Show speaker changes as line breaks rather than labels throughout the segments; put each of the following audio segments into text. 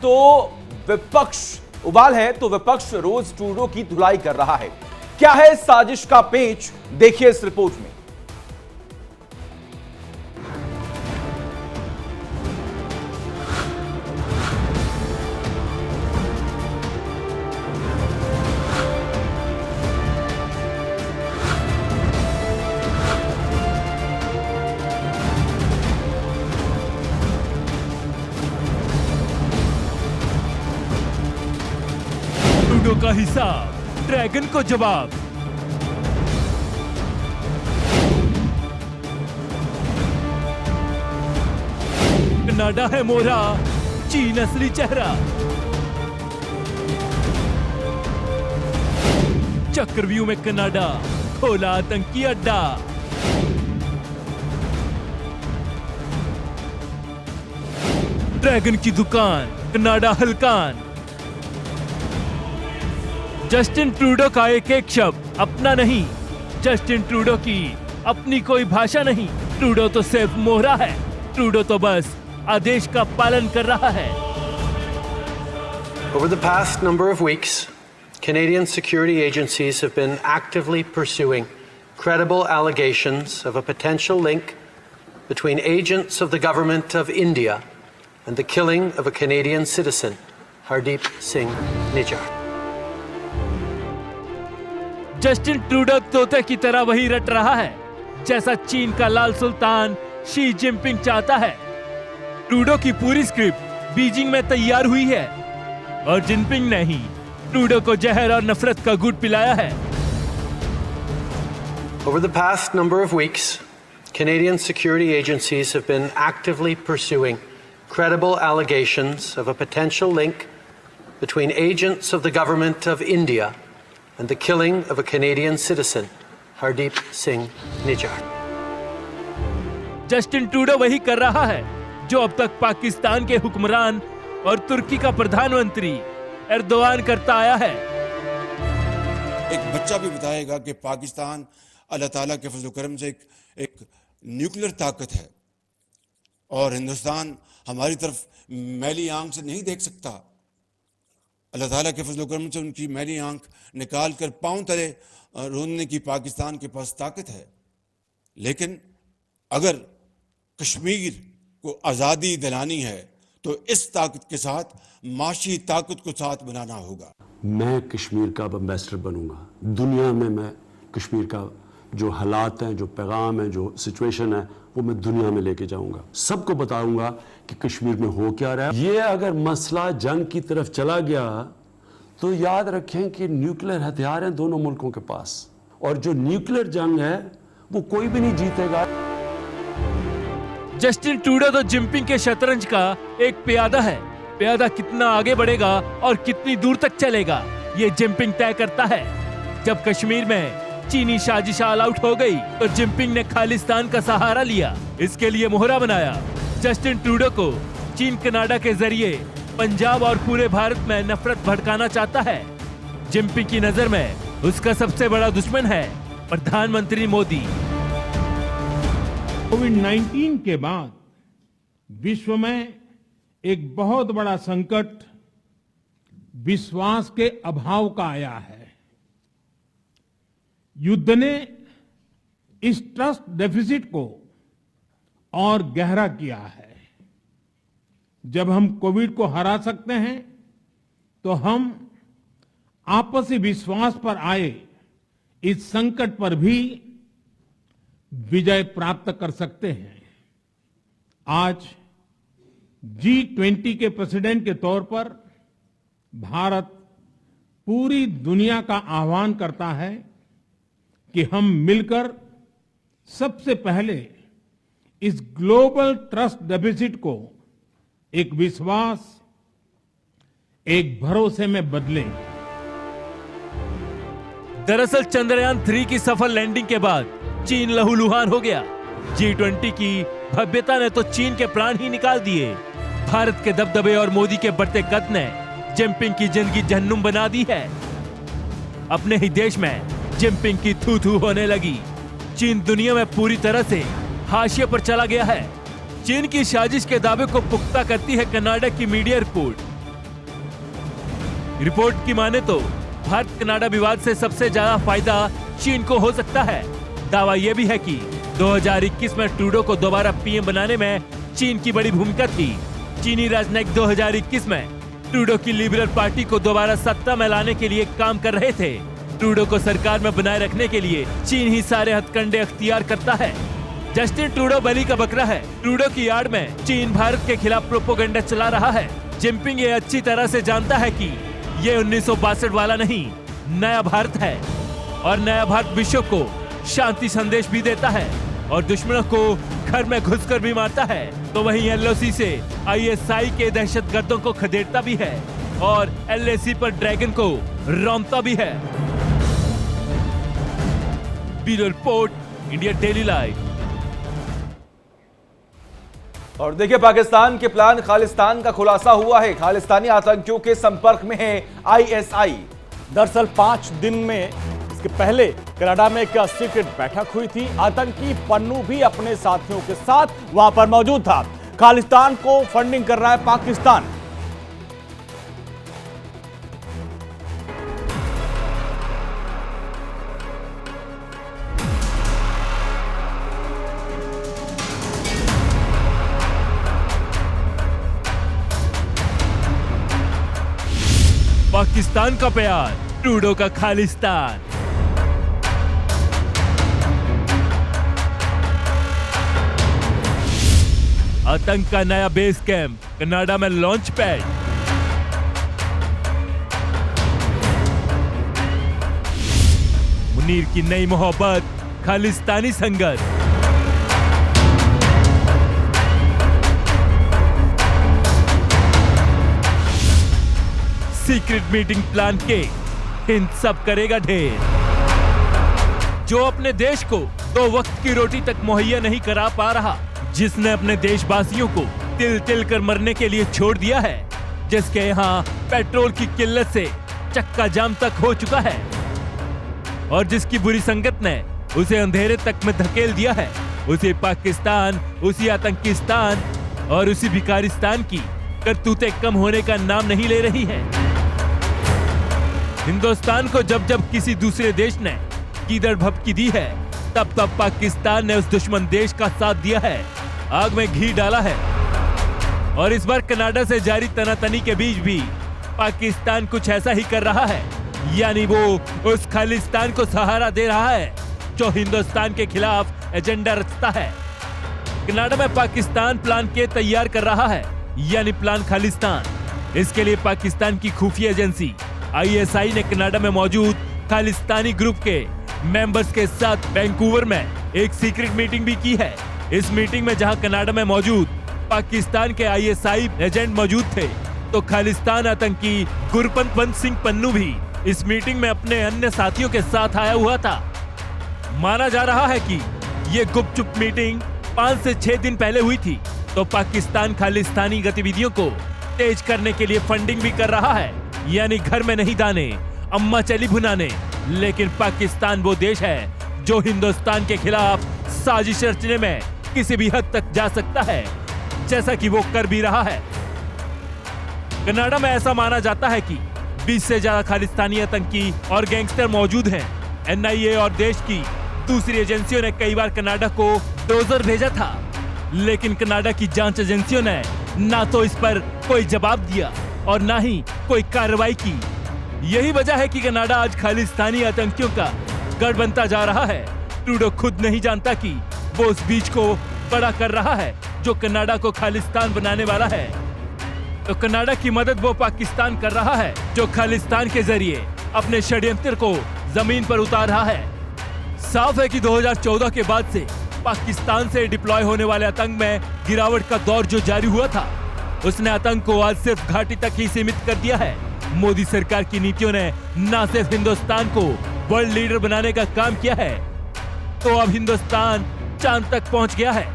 तो विपक्ष उबाल है तो विपक्ष रोज ट्रूडो की धुलाई कर रहा है। क्या है साजिश का पेच, देखिए इस रिपोर्ट में।
ट्रूडो का हिसाब, ड्रैगन को जवाब। कनाडा है मोहरा, चीन असली चेहरा। चक्रव्यूह में कनाडा खोला आतंकी अड्डा। ड्रैगन की दुकान, कनाडा हलकान। जस्टिन ट्रूडो का एक एक शब्द अपना नहीं, जस्टिन ट्रूडो की अपनी कोई भाषा नहीं। ट्रूडो तो सिर्फ मोहरा है, ट्रूडो तो बस आदेश का पालन कर रहा है।
Over the past number of weeks, Canadian security agencies have been actively pursuing credible allegations of a potential link between agents of the government of India and the killing of a Canadian citizen, Hardeep Singh Nijjar.
Justin Trudeau तोते की तरह वही रट रहा है जैसा चीन का लाल सुल्तान शी जिनपिंग चाहता है। ट्रूडो की पूरी स्क्रिप्ट बीजिंग में तैयार हुई है और जिनपिंग ने ही ट्रूडो को जहर और नफरत का घूंट पिलाया है।
Over the past number of weeks, Canadian security agencies have been actively pursuing credible allegations of a potential link between agents of the government of India and the killing of a Canadian citizen, Hardeep Singh Nijjar.
Justin Trudeau वही कर रहा है जो अब तक पाकिस्तान के हुक्मरान और तुर्की का प्रधानमंत्री एर्दोआन करता आया है।
एक बच्चा भी बताएगा कि पाकिस्तान अल्लाह ताला के फजल करम से एक न्यूक्लियर ताकत है और हिंदुस्तान हमारी तरफ मैली आंख से नहीं देख सकता। अल्लाह ताला के फजल करम से उनकी मैली आंख निकाल कर पांव तले रोनने की पाकिस्तान के पास ताकत है। लेकिन अगर कश्मीर को आज़ादी दिलानी है तो इस ताकत के साथ माशी ताकत को साथ बनाना होगा।
मैं कश्मीर का एम्बेसडर बनूंगा दुनिया में। मैं कश्मीर का जो हालात हैं, जो पैगाम है, जो सिचुएशन है, वो मैं दुनिया में लेके जाऊंगा। सबको बताऊंगा कि कश्मीर में हो क्या रहा है। ये अगर मसला जंग की तरफ चला गया तो याद रखें कि न्यूक्लियर हथियार हैं दोनों मुल्कों के पास, और जो न्यूक्लियर जंग है वो कोई भी नहीं जीतेगा।
जस्टिन ट्रूडो तो जिनपिंग के शतरंज का एक प्यादा है। प्यादा कितना आगे बढ़ेगा और कितनी दूर तक चलेगा, ये जिनपिंग तय करता है। जब कश्मीर में चीनी साजिश ऑल आउट हो गई तो जिनपिंग ने खालिस्तान का सहारा लिया, इसके लिए मोहरा बनाया। जस्टिन ट्रूडो को चीन कनाडा के जरिए पंजाब और पूरे भारत में नफरत भड़काना चाहता है। जिनपिंग की नजर में उसका सबसे बड़ा दुश्मन है प्रधानमंत्री मोदी।
कोविड-19 के बाद विश्व में एक बहुत बड़ा संकट विश्वास के अभाव का आया है। युद्ध ने इस ट्रस्ट डेफिसिट को और गहरा किया है। जब हम कोविड को हरा सकते हैं तो हम आपसी विश्वास पर आए इस संकट पर भी विजय प्राप्त कर सकते हैं। आज G20 के प्रेसिडेंट के तौर पर भारत पूरी दुनिया का आह्वान करता है कि हम मिलकर सबसे पहले इस ग्लोबल ट्रस्ट डेफिसिट को एक विश्वास, एक भरोसे में बदलें।
दरअसल चंद्रयान 3 की सफल लैंडिंग के बाद चीन लहूलुहान हो गया। G20 की भव्यता ने तो चीन के प्राण ही निकाल दिए। भारत के दबदबे और मोदी के बढ़ते कद ने जिनपिंग की जिंदगी जहन्नुम बना दी है। अपने ही देश में जिनपिंग की थू थू होने लगी। चीन दुनिया में पूरी तरह से हाशिए पर चला गया है। चीन की साजिश के दावे को पुख्ता करती है कनाडा की मीडिया रिपोर्ट। रिपोर्ट की माने तो भारत कनाडा विवाद से सबसे ज्यादा फायदा चीन को हो सकता है। दावा यह भी है कि 2021 में ट्रूडो को दोबारा पीएम बनाने में चीन की बड़ी भूमिका थी। चीनी राजनयिक 2021 में ट्रूडो की लिबरल पार्टी को दोबारा सत्ता में लाने के लिए काम कर रहे थे। ट्रूडो को सरकार में बनाए रखने के लिए चीन ही सारे हथकंडे अख्तियार करता है। जस्टिन ट्रूडो बलि का बकरा है। ट्रूडो की आड़ में चीन भारत के खिलाफ प्रोपोगंडा चला रहा है। जिनपिंग ये अच्छी तरह से जानता है कि ये 1962 वाला नहीं, नया भारत है और नया भारत विश्व को शांति संदेश भी देता है और दुश्मनों को घर में घुसकर भी मारता है। तो वहीं एलओसी से आईएसआई के दहशतगर्दों को खदेड़ता भी है और एलएसी पर ड्रैगन को रौंदता भी है। Bureau report, India daily live.
और देखिए, पाकिस्तान के प्लान खालिस्तान का खुलासा हुआ है। खालिस्तानी आतंकियों के संपर्क में है आईएसआई।
दरअसल 5 दिन में इसके पहले कनाडा में एक सीक्रेट बैठक हुई थी। आतंकी पन्नू भी अपने साथियों के साथ वहां पर मौजूद था। खालिस्तान को फंडिंग कर रहा है पाकिस्तान।
पाकिस्तान का प्यार, ट्रूडो का खालिस्तान। आतंक का नया बेस कैंप कनाडा में लॉन्च पैड। मुनीर की नई मोहब्बत, खालिस्तानी संगत। सीक्रेट मीटिंग प्लान के इन सब करेगा ढेर। जो अपने देश को 2 वक्त की रोटी तक मुहैया नहीं करा पा रहा, जिसने अपने देशवासियों को तिल तिल कर मरने के लिए छोड़ दिया है, जिसके यहाँ पेट्रोल की किल्लत से चक्का जाम तक हो चुका है और जिसकी बुरी संगत ने उसे अंधेरे तक में धकेल दिया है, उसी पाकिस्तान, उसी आतंकिस्तान और उसी भिखारिस्तान की करतूतें कम होने का नाम नहीं ले रही हैं। हिंदुस्तान को जब जब किसी दूसरे देश ने कीदड़ भपकी दी है, तब तब पाकिस्तान ने उस दुश्मन देश का साथ दिया है, आग में घी डाला है। और इस बार कनाडा से जारी तनातनी के बीच भी पाकिस्तान कुछ ऐसा ही कर रहा है, यानी वो उस खालिस्तान को सहारा दे रहा है जो हिंदुस्तान के खिलाफ एजेंडा रचता है। कनाडा में पाकिस्तान प्लान के तैयार कर रहा है, यानी प्लान खालिस्तान। इसके लिए पाकिस्तान की खुफिया एजेंसी आईएसआई ने कनाडा में मौजूद खालिस्तानी ग्रुप के मेंबर्स के साथ वैंकूवर में एक सीक्रेट मीटिंग भी की है। इस मीटिंग में जहां कनाडा में मौजूद पाकिस्तान के आईएसआई एजेंट मौजूद थे, तो खालिस्तान आतंकी गुरपंत सिंह पन्नू भी इस मीटिंग में अपने अन्य साथियों के साथ आया हुआ था। माना जा रहा है कि ये गुपचुप मीटिंग 5 से 6 दिन पहले हुई थी। तो पाकिस्तान खालिस्तानी गतिविधियों को तेज करने के लिए फंडिंग भी कर रहा है, यानी घर में नहीं दाने, अम्मा चली भुनाने। लेकिन पाकिस्तान वो देश है जो हिंदुस्तान के खिलाफ साजिश रचने में किसी भी हद तक जा सकता है, जैसा कि वो कर भी रहा है। कनाडा में ऐसा माना जाता है कि 20 से ज्यादा खालिस्तानी आतंकी और गैंगस्टर मौजूद हैं। एनआईए और देश की दूसरी एजेंसियों ने कई बार कनाडा को डोजर भेजा था, लेकिन कनाडा की जांच एजेंसियों ने ना तो इस पर कोई जवाब दिया और ना ही कोई कार्रवाई की। यही वजह है कि कनाडा आज खालिस्तानी आतंकियों का गढ़ बनता जा रहा है। ट्रूडो खुद नहीं जानता कि वो उस बीच को बड़ा कर रहा है जो कनाडा को खालिस्तान बनाने वाला है। तो कनाडा की मदद वो पाकिस्तान कर रहा है जो खालिस्तान के जरिए अपने षड्यंत्र को जमीन पर उतार रहा है। साफ है कि 2014 के बाद से पाकिस्तान से डिप्लॉय होने वाले आतंक में गिरावट का दौर जो जारी हुआ था, उसने आतंक को आज सिर्फ घाटी तक ही सीमित कर दिया है। मोदी सरकार की नीतियों ने न सिर्फ हिंदुस्तान को वर्ल्ड लीडर बनाने का काम किया है, तो अब हिंदुस्तान चांद तक पहुंच गया है।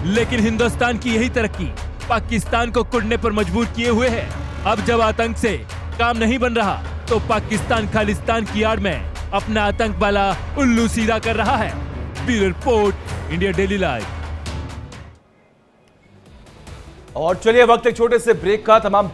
लेकिन हिंदुस्तान की यही तरक्की पाकिस्तान को कुड़ने पर मजबूर किए हुए है। अब जब आतंक से काम नहीं बन रहा, तो पाकिस्तान खालिस्तान की आड़ में अपना आतंक वाला उल्लू सीधा कर रहा है। Bureau report, India daily live.
और चलिए, वक्त एक छोटे से ब्रेक का। तमाम